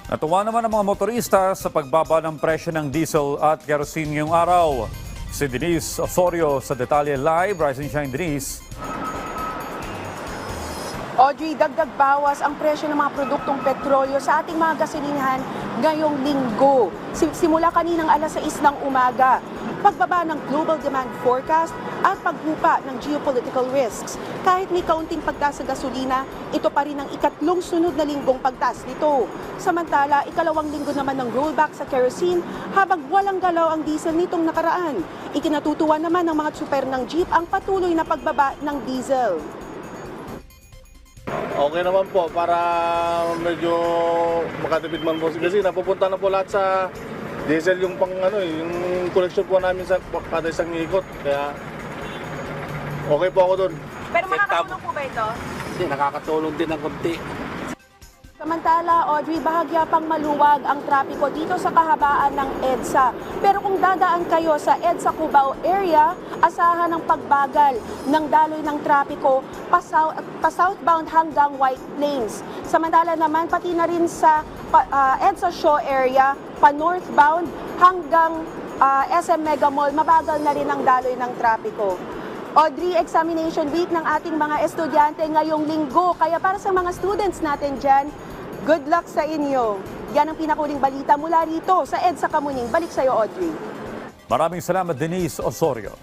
Natuwa naman ang mga motorista sa pagbaba ng presyo ng diesel at kerosene ngayong araw. Si Denise Osorio sa Detalye Live. Rise and Shine, Denise. Audrey, dagdag bawas ang presyo ng mga produktong petrolyo sa ating mga gasolinahan ngayong linggo. Simula kaninang alas 6 ng umaga. Pagbaba ng global demand forecast at paghupa ng geopolitical risks. Kahit may kaunting pagtaas sa gasolina, ito pa rin ang ikatlong sunod na linggong pagtaas nito. Samantala, ikalawang linggo naman ng rollback sa kerosene habang walang galaw ang diesel nitong nakaraan. Ikinatutuwa naman ng mga tsuper ng jeep ang patuloy na pagbaba ng diesel. Okay naman po para medyo makatipid man po kasi napupunta na po lahat sa diesel yung yung collection po namin sa kada isang ikot. Kaya okay po ako doon. Pero makakatulong po ba ito? Hindi, nakakatulong din ng konti. Samantala, Audrey, bahagya pang maluwag ang trapiko dito sa kahabaan ng EDSA. Pero kung dadaan kayo sa EDSA Cubao area, asahan ang pagbagal ng daloy ng trapiko pa-southbound hanggang White Plains. Samantala naman, pati na rin sa EDSA Shaw area, pa-northbound hanggang SM Mega Mall, mabagal na rin ang daloy ng trapiko. Audrey, examination week ng ating mga estudyante ngayong linggo. Kaya para sa mga students natin dyan, good luck sa inyo. Yan ang pinakuling balita mula rito sa EDSA Kamuning. Balik sa'yo, Audrey. Maraming salamat, Denise Osorio.